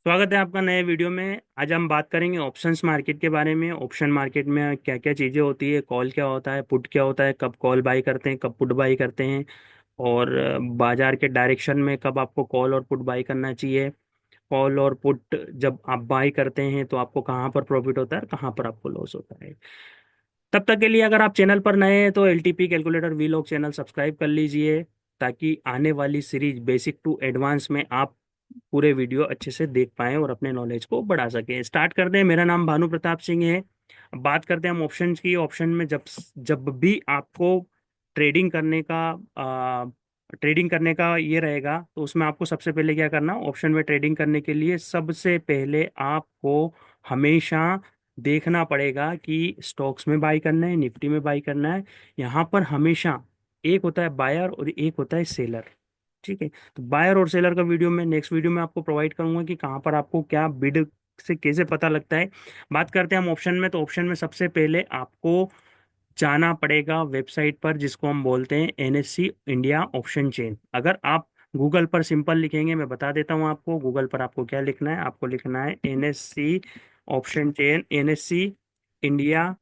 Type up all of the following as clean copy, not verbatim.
स्वागत है आपका नए वीडियो में। आज हम बात करेंगे ऑप्शंस मार्केट के बारे में। ऑप्शन मार्केट में क्या क्या चीज़ें होती है, कॉल क्या होता है, पुट क्या होता है, कब कॉल बाई करते हैं, कब पुट बाई करते हैं, और बाजार के डायरेक्शन में कब आपको कॉल और पुट बाई करना चाहिए। कॉल और पुट जब आप बाई करते हैं तो आपको कहाँ पर प्रॉफिट होता है और कहाँ पर आपको लॉस होता है। तब तक के लिए अगर आप चैनल पर नए हैं तो LTP calculator vlog channel subscribe कर लीजिए, ताकि आने वाली सीरीज बेसिक टू एडवांस में आप पूरे वीडियो अच्छे से देख पाएं और अपने नॉलेज को बढ़ा सकें। स्टार्ट करते हैं। मेरा नाम भानु प्रताप सिंह है। अब बात करते हैं हम ऑप्शंस की। ऑप्शन में जब जब भी आपको ट्रेडिंग करने का ट्रेडिंग करने का ये रहेगा, तो उसमें आपको सबसे पहले क्या करना, ऑप्शन में ट्रेडिंग करने के लिए सबसे पहले आपको हमेशा देखना पड़ेगा कि स्टॉक्स में बाई करना है, निफ्टी में बाई करना है। यहाँ पर हमेशा एक होता है बायर और एक होता है सेलर। ठीक है, तो बायर और सेलर का वीडियो मैं नेक्स्ट वीडियो में आपको प्रोवाइड करूंगा कि कहाँ पर आपको क्या बिड से कैसे पता लगता है। बात करते हैं हम ऑप्शन में। तो ऑप्शन में सबसे पहले आपको जाना पड़ेगा वेबसाइट पर, जिसको हम बोलते हैं एनएससी इंडिया ऑप्शन चेन। अगर आप गूगल पर सिंपल लिखेंगे, मैं बता देता हूँ आपको गूगल पर आपको क्या लिखना है। आपको लिखना है NSC option chain, NSC India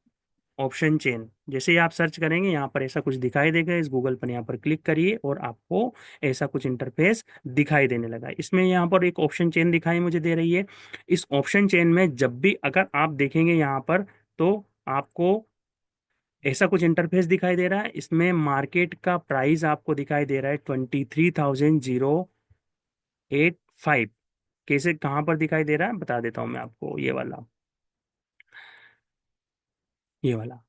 option chain. जैसे ही आप सर्च करेंगे यहाँ पर ऐसा कुछ दिखाई देगा। इस गूगल पर यहाँ पर क्लिक करिए और आपको ऐसा कुछ इंटरफेस दिखाई देने लगा। इसमें यहाँ पर एक ऑप्शन चेन दिखाई मुझे दे रही है। इस ऑप्शन चेन में जब भी अगर आप देखेंगे यहाँ पर, तो आपको ऐसा कुछ इंटरफेस दिखाई दे रहा है। इसमें मार्केट का प्राइस आपको दिखाई दे रहा है 23,085। कैसे, कहाँ पर दिखाई दे रहा है बता देता हूँ मैं आपको। ये वाला,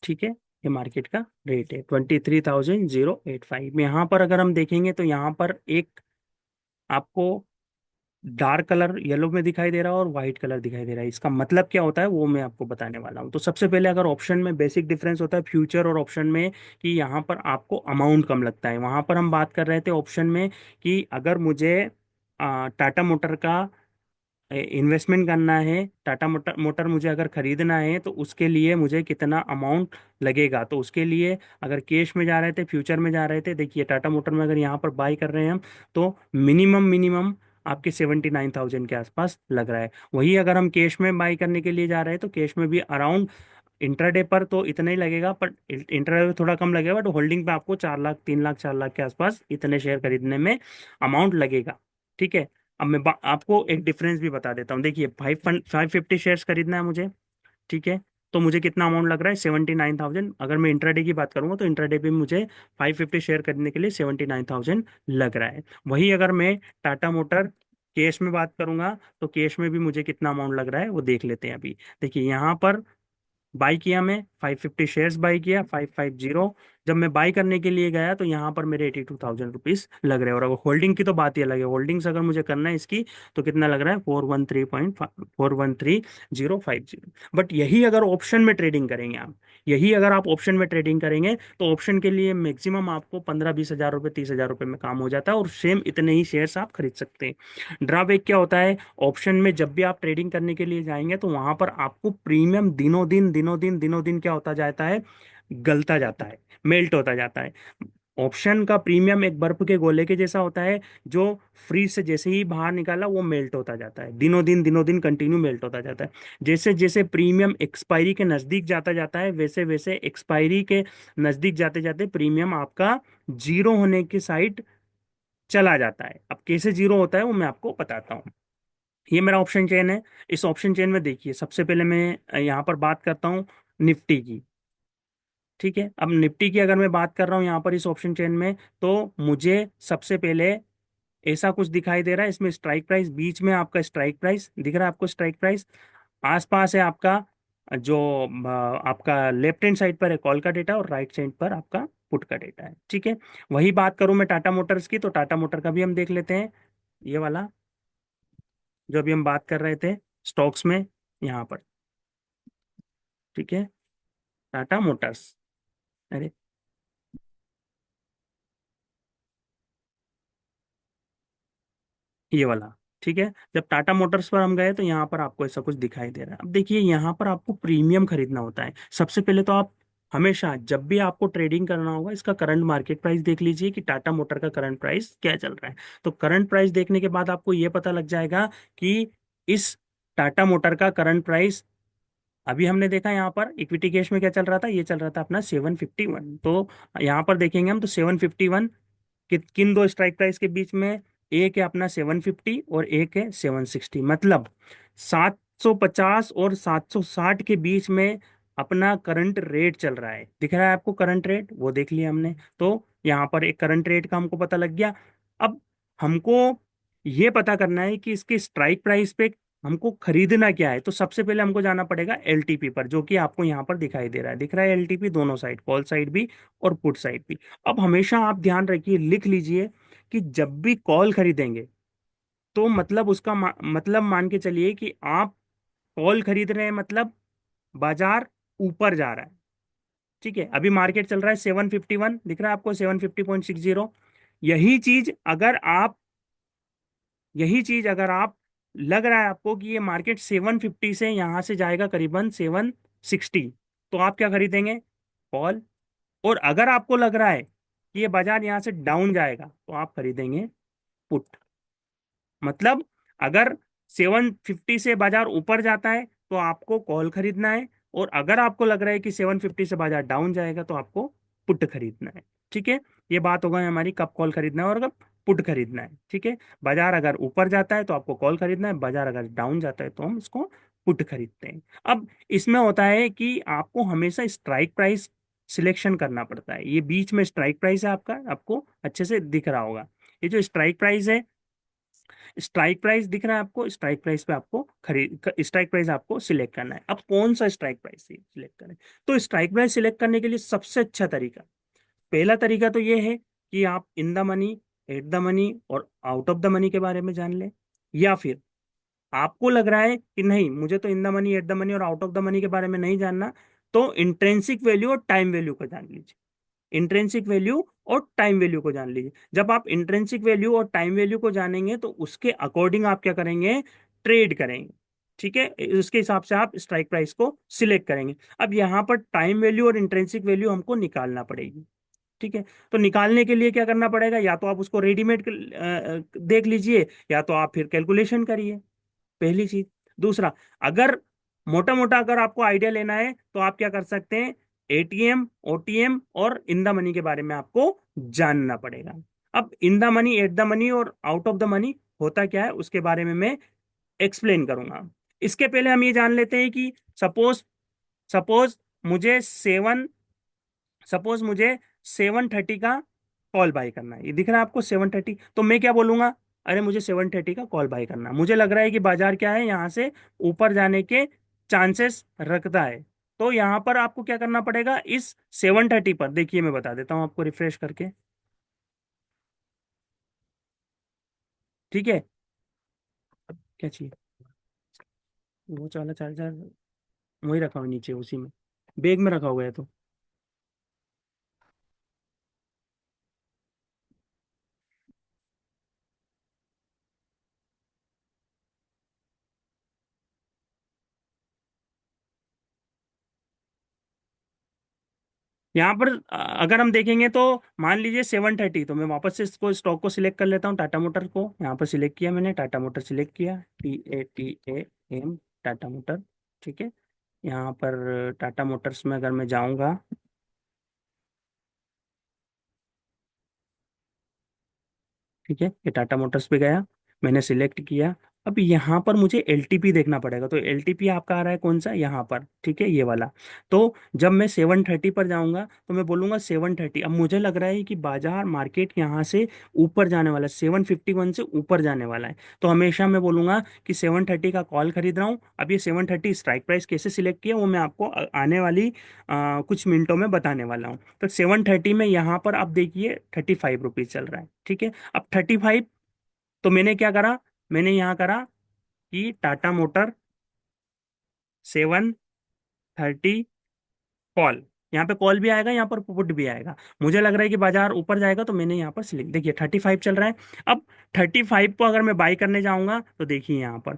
ठीक है, ये मार्केट का रेट है 23,085। यहाँ पर अगर हम देखेंगे तो यहाँ पर एक आपको डार्क कलर येलो में दिखाई दे रहा है और व्हाइट कलर दिखाई दे रहा है। इसका मतलब क्या होता है वो मैं आपको बताने वाला हूँ। तो सबसे पहले अगर ऑप्शन में बेसिक डिफरेंस होता है फ्यूचर और ऑप्शन में, कि यहाँ पर आपको अमाउंट कम लगता है। वहाँ पर हम बात कर रहे थे ऑप्शन में कि अगर मुझे टाटा मोटर का इन्वेस्टमेंट करना है, टाटा मोटर मोटर मुझे अगर खरीदना है, तो उसके लिए मुझे कितना अमाउंट लगेगा। तो उसके लिए अगर कैश में जा रहे थे, फ्यूचर में जा रहे थे, देखिए टाटा मोटर में अगर यहाँ पर बाई कर रहे हैं हम, तो मिनिमम मिनिमम आपके 79,000 के आसपास लग रहा है। वही अगर हम कैश में बाई करने के लिए जा रहे हैं, तो कैश में भी अराउंड इंट्राडे पर तो इतना ही लगेगा, पर इंट्राडे पे थोड़ा कम लगेगा। बट होल्डिंग पे आपको 4 लाख, 3 लाख, 4 लाख के आसपास इतने शेयर खरीदने में अमाउंट लगेगा। ठीक है, अब मैं आपको एक डिफरेंस भी बता देता हूँ। देखिए 550 शेयर्स खरीदना है मुझे। ठीक है, तो मुझे कितना अमाउंट लग रहा है, 79,000। अगर मैं इंट्राडे की बात करूंगा तो इंट्राडे पे मुझे 550 शेयर खरीदने के लिए 79,000 लग रहा है। वही अगर मैं टाटा मोटर कैश में बात करूंगा, तो कैश में भी मुझे कितना अमाउंट लग रहा है वो देख लेते हैं अभी। देखिए यहाँ पर बाई किया, मैं 550 शेयर्स बाई किया, 550। जब मैं बाई करने के लिए गया तो यहाँ पर मेरे 82,000 रुपीज लग रहे हैं। और अगर होल्डिंग की तो बात ही अलग है। होल्डिंग्स अगर मुझे करना है इसकी, तो कितना लग रहा है, 413.413,050। बट यही अगर ऑप्शन में ट्रेडिंग करेंगे आप, यही अगर आप ऑप्शन में ट्रेडिंग करेंगे, तो ऑप्शन के लिए मैक्सिमम आपको 15-20 हज़ार रुपये, 30 हज़ार रुपये में काम हो जाता है, और सेम इतने ही शेयर्स आप खरीद सकते हैं। ड्रॉबैक क्या होता है, ऑप्शन में जब भी आप ट्रेडिंग करने के लिए जाएंगे, तो वहां पर आपको प्रीमियम दिनों दिन दिनों दिन दिनों दिन क्या होता जाता है, गलता जाता है, मेल्ट होता जाता है। ऑप्शन का प्रीमियम एक बर्फ के गोले के जैसा होता है, जो फ्रीज से जैसे ही बाहर निकाला वो मेल्ट होता जाता है, दिनों दिन कंटिन्यू मेल्ट होता जाता है। जैसे जैसे प्रीमियम एक्सपायरी के नजदीक जाता जाता है, वैसे वैसे एक्सपायरी के नजदीक जाते जाते प्रीमियम आपका जीरो होने की साइड चला जाता है। अब कैसे जीरो होता है वो मैं आपको बताता हूँ। ये मेरा ऑप्शन चेन है। इस ऑप्शन चेन में देखिए सबसे पहले मैं यहाँ पर बात करता हूँ निफ्टी की। ठीक है, अब निफ्टी की अगर मैं बात कर रहा हूँ यहाँ पर इस ऑप्शन चेन में, तो मुझे सबसे पहले ऐसा कुछ दिखाई दे रहा है। इसमें स्ट्राइक प्राइस, बीच में आपका स्ट्राइक प्राइस दिख रहा है आपको, स्ट्राइक प्राइस आसपास है आपका, जो आपका लेफ्ट हैंड साइड पर है कॉल का डेटा, और राइट साइड पर आपका पुट का डेटा है। ठीक है, वही बात करूं मैं टाटा मोटर्स की, तो टाटा मोटर का भी हम देख लेते हैं। ये वाला जो अभी हम बात कर रहे थे स्टॉक्स में, यहाँ पर, ठीक है, टाटा मोटर्स, अरे ये वाला, ठीक है। जब टाटा मोटर्स पर हम गए, तो यहाँ पर आपको ऐसा कुछ दिखाई दे रहा है। अब देखिए यहाँ पर आपको प्रीमियम खरीदना होता है। सबसे पहले तो आप हमेशा जब भी आपको ट्रेडिंग करना होगा, इसका करंट मार्केट प्राइस देख लीजिए कि टाटा मोटर का करंट प्राइस क्या चल रहा है। तो करंट प्राइस देखने के बाद आपको ये पता लग जाएगा कि इस टाटा मोटर का करंट प्राइस, अभी हमने देखा यहाँ पर इक्विटी कैश में क्या चल रहा था, ये चल रहा था अपना 751। तो यहाँ पर देखेंगे हम तो 751 किन दो स्ट्राइक प्राइस के बीच में, एक है अपना 750 और एक है 760, मतलब 750 और 760 के बीच में अपना करंट रेट चल रहा है। दिख रहा है आपको करंट रेट, वो देख लिया हमने। तो यहाँ पर एक करंट रेट का हमको पता लग गया। अब हमको ये पता करना है कि इसके स्ट्राइक प्राइस पे हमको खरीदना क्या है। तो सबसे पहले हमको जाना पड़ेगा एलटीपी पर, जो कि आपको यहाँ पर दिखाई दे रहा है। दिख रहा है एलटीपी दोनों साइड, कॉल साइड भी और पुट साइड भी। अब हमेशा आप ध्यान रखिए, लिख लीजिए कि जब भी कॉल खरीदेंगे तो मतलब उसका मतलब मान के चलिए कि आप कॉल खरीद रहे हैं, मतलब बाजार ऊपर जा रहा है। ठीक है, अभी मार्केट चल रहा है 751, दिख रहा है आपको 750.60। यही चीज अगर आप यही चीज अगर आप लग रहा है आपको कि ये मार्केट 750 से यहां से जाएगा करीबन 760, तो आप क्या खरीदेंगे? कॉल। और अगर आपको लग रहा है कि ये बाजार यहां से डाउन जाएगा तो आप खरीदेंगे पुट। मतलब अगर 750 से बाजार ऊपर जाता है तो आपको कॉल खरीदना है, और अगर आपको लग रहा है कि 750 से बाजार डाउन जाएगा तो आपको पुट खरीदना है। ठीक है, ये बात हो गई हमारी कब कॉल खरीदना है और कब पुट खरीदना है। ठीक है, बाजार अगर ऊपर जाता है तो आपको कॉल खरीदना है, बाजार अगर डाउन जाता है तो हम उसको पुट खरीदते हैं। अब इसमें होता है कि आपको हमेशा स्ट्राइक प्राइस सिलेक्शन करना पड़ता है। ये बीच में स्ट्राइक प्राइस है आपका, आपको अच्छे से दिख रहा होगा। ये जो स्ट्राइक प्राइस है, स्ट्राइक प्राइस दिख रहा है आपको, स्ट्राइक प्राइस पे आपको खरीद स्ट्राइक प्राइस आपको सिलेक्ट करना है। अब कौन सा स्ट्राइक प्राइस सिलेक्ट करें? तो स्ट्राइक प्राइस सिलेक्ट करने के लिए सबसे अच्छा तरीका, पहला तरीका तो ये है कि आप in the money, at the money और आउट ऑफ द मनी के बारे में जान लें। या फिर आपको लग रहा है कि नहीं, मुझे तो in the money, at the money और आउट ऑफ द मनी के बारे में नहीं जानना, तो इंट्रेंसिक वैल्यू और टाइम वैल्यू को जान लीजिए। इंट्रेंसिक वैल्यू और टाइम वैल्यू को जान लीजिए। जब आप इंट्रेंसिक वैल्यू और टाइम वैल्यू को जानेंगे तो उसके अकॉर्डिंग आप क्या करेंगे? ट्रेड करेंगे। ठीक है, उसके हिसाब से आप स्ट्राइक प्राइस को सिलेक्ट करेंगे। अब यहाँ पर टाइम वैल्यू और इंट्रेंसिक वैल्यू हमको निकालना पड़ेगी। ठीक है, तो निकालने के लिए क्या करना पड़ेगा? या तो आप उसको रेडीमेड देख लीजिए, या तो आप फिर कैलकुलेशन करिए, पहली चीज। दूसरा, अगर मोटा मोटा अगर आपको आइडिया लेना है तो आप क्या कर सकते हैं? एटीएम, ओटीएम और इन द मनी के बारे में आपको जानना पड़ेगा। अब in the money, at the money और आउट ऑफ द मनी होता क्या है उसके बारे में मैं एक्सप्लेन करूंगा। इसके पहले हम ये जान लेते हैं कि सपोज सपोज मुझे सेवन सपोज मुझे 730 का कॉल बाय करना है। ये दिख रहा है आपको 730, तो मैं क्या बोलूंगा? अरे मुझे 730 का कॉल बाय करना है, मुझे लग रहा है कि बाजार क्या है, यहाँ से ऊपर जाने के चांसेस रखता है। तो यहाँ पर आपको क्या करना पड़ेगा? इस 730 पर देखिए, मैं बता देता हूँ आपको रिफ्रेश करके। ठीक है, क्या चाहिए? वो वाला चार्जर वही रखा हुआ नीचे, उसी में बैग में रखा हुआ है। तो यहाँ पर अगर हम देखेंगे तो मान लीजिए 730, तो मैं वापस से इसको स्टॉक को सिलेक्ट कर लेता हूँ, टाटा मोटर को यहाँ पर सिलेक्ट किया मैंने, टाटा मोटर सिलेक्ट किया, TATAM, टाटा मोटर। ठीक है, यहाँ पर टाटा मोटर्स में अगर मैं जाऊँगा, ठीक है, ये टाटा मोटर्स पे गया, मैंने सिलेक्ट किया। अब यहाँ पर मुझे एलटीपी देखना पड़ेगा। तो एलटीपी आपका आ रहा है कौन सा? यहाँ पर, ठीक है, ये वाला। तो जब मैं 730 पर जाऊंगा तो मैं बोलूंगा 730। अब मुझे लग रहा है कि बाजार मार्केट यहाँ से ऊपर जाने वाला है, 751 से ऊपर जाने वाला है। तो हमेशा मैं बोलूंगा कि 730 का कॉल खरीद रहा हूँ। अब ये 730 स्ट्राइक प्राइस कैसे सिलेक्ट किया वो मैं आपको आने वाली कुछ मिनटों में बताने वाला हूँ। तो 730 में यहाँ पर आप देखिए 35 रुपीज चल रहा है। ठीक है, अब 35, तो मैंने क्या करा? मैंने यहाँ करा कि टाटा मोटर 730 कॉल, यहाँ पे कॉल भी आएगा, यहाँ पर पुट भी आएगा। मुझे लग रहा है कि बाजार ऊपर जाएगा तो मैंने यहाँ पर सिलेक्ट, देखिए 35 चल रहा है। अब 35 को अगर मैं बाई करने जाऊंगा तो देखिए यहाँ पर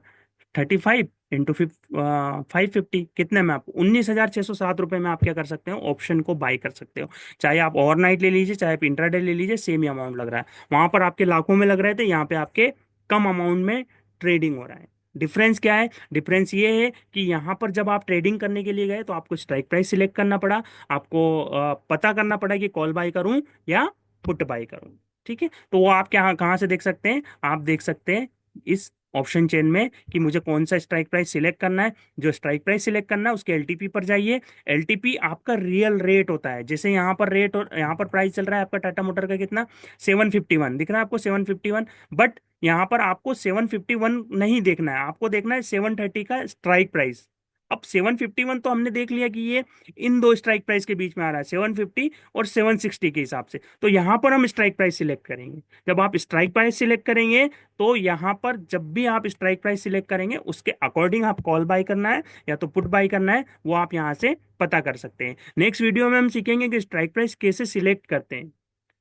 35 इंटू 550 कितने में? आपको 19,607 रुपये में आप क्या कर सकते हो, ऑप्शन को बाई कर सकते हो। चाहे आप ओवरनाइट ले लीजिए, चाहे आप इंट्राडे ले लीजिए, सेम ही अमाउंट लग रहा है। वहां पर आपके लाखों में लग रहे थे, यहाँ पे आपके कम अमाउंट में ट्रेडिंग हो रहा है। डिफरेंस क्या है? डिफरेंस ये है कि यहाँ पर जब आप ट्रेडिंग करने के लिए गए तो आपको स्ट्राइक प्राइस सिलेक्ट करना पड़ा, आपको पता करना पड़ा कि कॉल बाई करूं या पुट बाई करूं। ठीक है, तो वो आप क्या कहाँ से देख सकते हैं? आप देख सकते हैं इस ऑप्शन चेन में कि मुझे कौन सा स्ट्राइक प्राइस सिलेक्ट करना है। जो स्ट्राइक प्राइस सिलेक्ट करना है उसके एलटीपी पर जाइए। एलटीपी आपका रियल रेट होता है। जैसे यहाँ पर रेट और यहाँ पर प्राइस चल रहा है आपका टाटा मोटर का कितना, 751 दिख रहा है आपको, 751। बट यहाँ पर आपको 751 नहीं देखना है, आपको देखना है 730 का स्ट्राइक प्राइस। अब 751 तो हमने देख लिया कि ये इन दो स्ट्राइक प्राइस के बीच में आ रहा है, 750 और 760 के हिसाब से। तो यहाँ पर हम स्ट्राइक प्राइस सिलेक्ट करेंगे। जब आप स्ट्राइक प्राइस सिलेक्ट करेंगे तो यहाँ पर जब भी आप स्ट्राइक प्राइस सिलेक्ट करेंगे उसके अकॉर्डिंग आप कॉल बाय करना है या तो पुट बाय करना है, वो आप यहाँ से पता कर सकते हैं। नेक्स्ट वीडियो में हम सीखेंगे कि स्ट्राइक प्राइस कैसे सिलेक्ट करते हैं,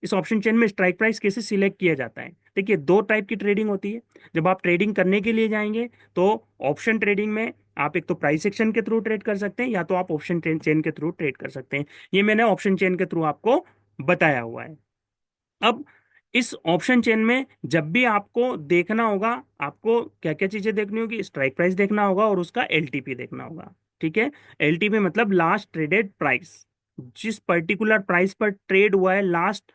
इस ऑप्शन चेन में स्ट्राइक प्राइस कैसे सिलेक्ट किया जाता है। देखिए, दो टाइप की ट्रेडिंग होती है। जब आप ट्रेडिंग करने के लिए जाएंगे तो ऑप्शन ट्रेडिंग में आप एक तो प्राइस सेक्शन के थ्रू ट्रेड कर सकते हैं या तो आप ऑप्शन चेन के थ्रू ट्रेड कर सकते हैं। ये मैंने ऑप्शन चेन के थ्रू आपको बताया हुआ है। अब इस ऑप्शन चेन में जब भी आपको देखना होगा, आपको क्या क्या चीजें देखनी होगी, स्ट्राइक प्राइस देखना होगा और उसका एलटीपी देखना होगा। ठीक है, एलटीपी मतलब लास्ट ट्रेडेड प्राइस, जिस पर्टिकुलर प्राइस पर ट्रेड हुआ है लास्ट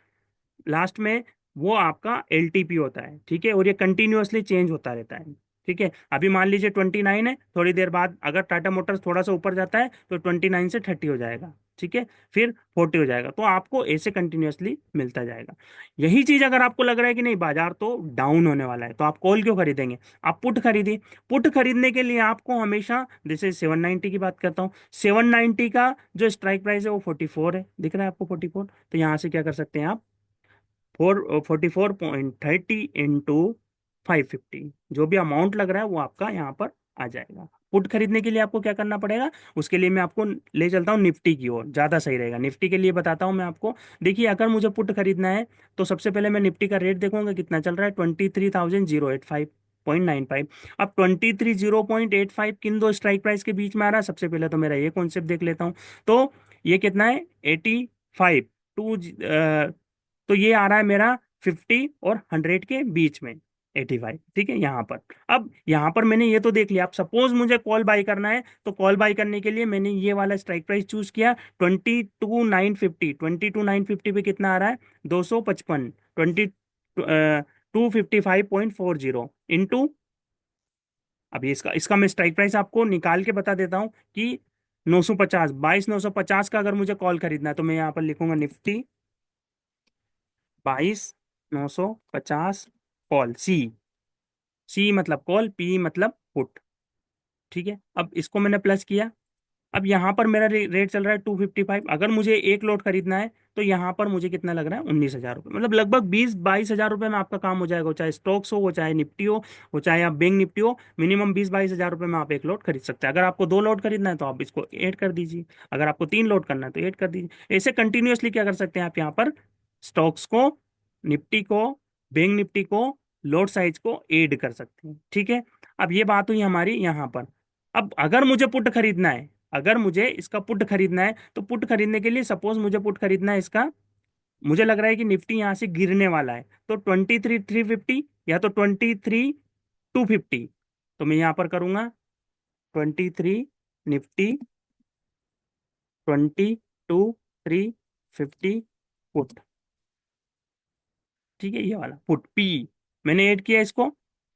लास्ट में, वो आपका एलटीपी होता है। ठीक है, और ये कंटिन्यूअसली चेंज होता रहता है। ठीक है, अभी मान लीजिए 29 है, थोड़ी देर बाद अगर टाटा मोटर्स थोड़ा सा ऊपर जाता है तो 29 से 30 हो जाएगा। ठीक है, फिर 40 हो जाएगा, तो आपको ऐसे कंटिन्यूअसली मिलता जाएगा। यही चीज अगर आपको लग रहा है कि नहीं बाजार तो डाउन होने वाला है, तो आप कॉल क्यों खरीदेंगे? आप पुट खरीदिए। पुट खरीदने के लिए आपको हमेशा, जैसे 790 की बात करता हूँ, 790 का जो स्ट्राइक प्राइस है वो 44 है, दिख रहा है आपको 44। तो यहाँ से क्या कर सकते हैं आप, 44.30 इंटू 550, जो भी अमाउंट लग रहा है वो आपका यहाँ पर आ जाएगा। पुट खरीदने के लिए आपको क्या करना पड़ेगा, उसके लिए मैं आपको ले चलता हूँ निफ्टी की ओर, ज़्यादा सही रहेगा। निफ्टी के लिए बताता हूँ मैं आपको। देखिए, अगर मुझे पुट खरीदना है तो सबसे पहले मैं निफ्टी का रेट देखूंगा कितना चल रहा है, 23,085.95। अब 23,085 किन दो स्ट्राइक प्राइस के बीच में आ रहा है, सबसे पहले तो मेरा ये कॉन्सेप्ट देख लेता हूँ। तो ये कितना है, 85 टू, तो ये आ रहा है मेरा 50 और 100 के बीच में, 85। ठीक है, यहाँ पर, अब यहाँ पर मैंने ये तो देख लिया। अब सपोज मुझे कॉल बाय करना है, तो कॉल बाय करने के लिए मैंने ये वाला स्ट्राइक प्राइस चूज किया, 22,950। 22,950 पे कितना आ रहा है, 255, 255.40 इंटू, अभी इसका इसका मैं स्ट्राइक प्राइस आपको निकाल के बता देता हूँ कि 950, 22,950 का अगर मुझे कॉल खरीदना है तो मैं यहाँ पर लिखूंगा निफ्टी 22,950 कॉल, सी, सी मतलब कॉल, पी मतलब पुट। ठीक है, अब इसको मैंने प्लस किया। अब यहाँ पर मेरा रेट चल रहा है 255। अगर मुझे एक लोट खरीदना है तो यहाँ पर मुझे कितना लग रहा है, 19,000 रुपये, मतलब लगभग 20-22 हज़ार रुपये में आपका काम हो जाएगा। वो चाहे स्टॉक्स हो, वो चाहे निफ्टी हो, वो चाहे आप बैंक निफ्टी हो, मिनिमम 20-22 हज़ार रुपये में आप एक लोट खरीद सकते हैं। अगर आपको दो लोट खरीदना है तो आप इसको ऐड कर दीजिए, अगर आपको तीन लोट करना है तो ऐड कर दीजिए। ऐसे कंटिन्यूअसली क्या कर सकते हैं आप यहाँ पर, स्टॉक्स को, निफ्टी को, बैंक निफ्टी को, लोट साइज को ऐड कर सकते हैं। ठीक है, अब ये बात हुई हमारी यहाँ पर। अब अगर मुझे पुट खरीदना है, अगर मुझे इसका पुट खरीदना है तो पुट खरीदने के लिए, सपोज मुझे पुट खरीदना है इसका, मुझे लग रहा है कि निफ्टी यहाँ से गिरने वाला है, तो 23,350 या तो 23,250, तो मैं यहाँ पर करूंगा 23 निफ्टी 22,350 पुट। ठीक है, ये वाला पुट पी मैंने ऐड किया इसको।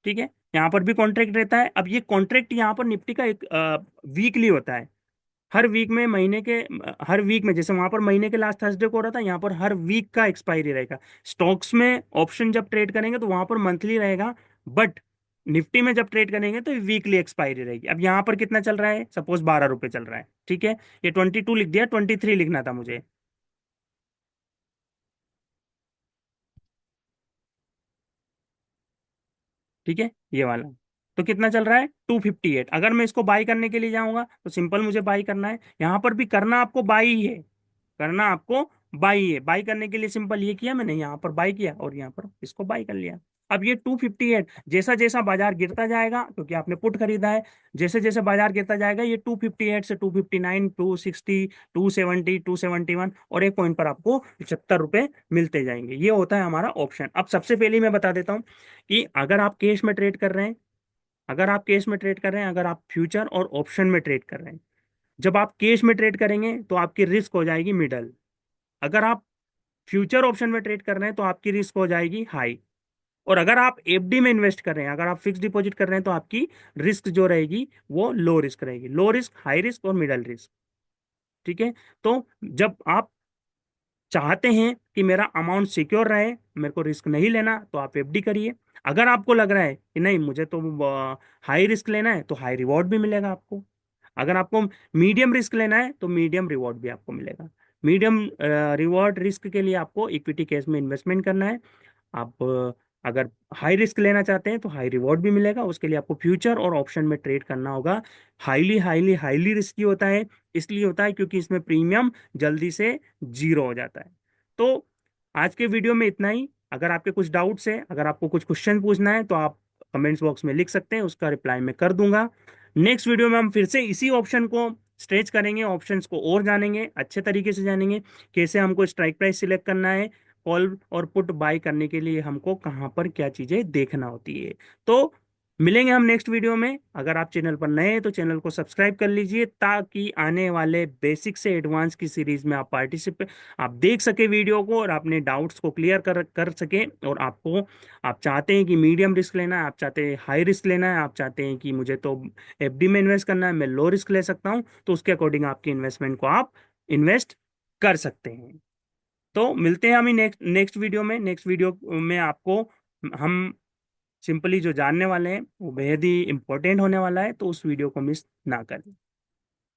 ठीक है, यहाँ पर भी कॉन्ट्रैक्ट रहता है। अब ये कॉन्ट्रैक्ट यहाँ पर निफ्टी का एक वीकली होता है, हर वीक में, महीने के हर वीक में, जैसे वहां पर महीने के लास्ट थर्सडे को हो रहा था, यहाँ पर हर वीक का एक्सपायरी रहेगा। स्टॉक्स में ऑप्शन जब ट्रेड करेंगे तो वहां पर मंथली रहेगा, बट निफ्टी में जब ट्रेड करेंगे तो वीकली एक्सपायरी रहेगी। अब यहाँ पर कितना चल रहा है, सपोज 12 रुपये चल रहा है। ठीक है, ये 22 लिख दिया, 23 लिखना था मुझे। ठीक है, ये वाला, तो कितना चल रहा है, 258। अगर मैं इसको बाई करने के लिए जाऊंगा तो सिंपल मुझे बाई करना है, यहाँ पर भी करना आपको बाई ही है, करना आपको बाई है। बाई करने के लिए सिंपल ये किया मैंने, यहाँ पर बाई किया और यहाँ पर इसको बाई कर लिया। अब ये 258 जैसा जैसा बाजार गिरता जाएगा, क्योंकि आपने पुट खरीदा है, जैसे जैसे बाजार गिरता जाएगा ये 258 से 259, 260, 270, 271 और एक पॉइंट पर आपको 75 रुपए मिलते जाएंगे। ये होता है हमारा ऑप्शन। अब सबसे पहले मैं बता देता हूँ कि अगर आप कैश में ट्रेड कर रहे हैं, अगर आप कैश में ट्रेड कर रहे हैं, अगर आप फ्यूचर और ऑप्शन में ट्रेड कर रहे हैं, जब आप कैश में ट्रेड करेंगे तो आपकी रिस्क हो जाएगी मिडल। अगर आप फ्यूचर ऑप्शन में ट्रेड कर रहे हैं तो आपकी रिस्क हो जाएगी हाई। और अगर आप एफडी में इन्वेस्ट कर रहे हैं, अगर आप फिक्स डिपॉजिट कर रहे हैं, तो आपकी रिस्क जो रहेगी वो लो रिस्क रहेगी। लो रिस्क, हाई रिस्क और मिडल रिस्क। ठीक है। तो जब आप चाहते हैं कि मेरा अमाउंट सिक्योर रहे, मेरे को रिस्क नहीं लेना, तो आप एफडी करिए। अगर आपको लग रहा है कि नहीं मुझे तो हाई रिस्क लेना है, तो हाई रिवॉर्ड भी मिलेगा आपको। अगर आपको मीडियम रिस्क लेना है तो मीडियम रिवॉर्ड भी आपको मिलेगा। मीडियम रिवॉर्ड रिस्क के लिए आपको इक्विटी केस में इन्वेस्टमेंट करना है। आप अगर हाई रिस्क लेना चाहते हैं तो हाई रिवॉर्ड भी मिलेगा, उसके लिए आपको फ्यूचर और ऑप्शन में ट्रेड करना होगा। हाईली हाईली हाईली रिस्की होता है, इसलिए होता है क्योंकि इसमें प्रीमियम जल्दी से जीरो हो जाता है। तो आज के वीडियो में इतना ही। अगर आपके कुछ डाउट्स है, अगर आपको कुछ क्वेश्चन पूछना है, तो आप कमेंट्स बॉक्स में लिख सकते हैं, उसका रिप्लाई मैं कर दूंगा। नेक्स्ट वीडियो में हम फिर से इसी ऑप्शन को स्ट्रेच करेंगे, ऑप्शंस को और जानेंगे, अच्छे तरीके से जानेंगे कैसे हमको स्ट्राइक प्राइस सिलेक्ट करना है, कॉल और पुट बाय करने के लिए हमको कहाँ पर क्या चीजें देखना होती है। तो मिलेंगे हम नेक्स्ट वीडियो में। अगर आप चैनल पर नए हैं तो चैनल को सब्सक्राइब कर लीजिए, ताकि आने वाले बेसिक से एडवांस की सीरीज में आप देख सके वीडियो को, और अपने डाउट्स को क्लियर कर सके। और आप चाहते हैं कि मीडियम रिस्क लेना है, आप चाहते हैं हाई रिस्क लेना है, आप चाहते हैं कि मुझे तो एफडी में इन्वेस्ट करना है, मैं लो रिस्क ले सकता हूँ, तो उसके अकॉर्डिंग आपकी इन्वेस्टमेंट को आप इन्वेस्ट कर सकते हैं। तो मिलते हैं हम नेक्स्ट नेक्स्ट वीडियो में। नेक्स्ट वीडियो में आपको हम सिंपली जो जानने वाले हैं वो बेहद ही इंपॉर्टेंट होने वाला है, तो उस वीडियो को मिस ना करें।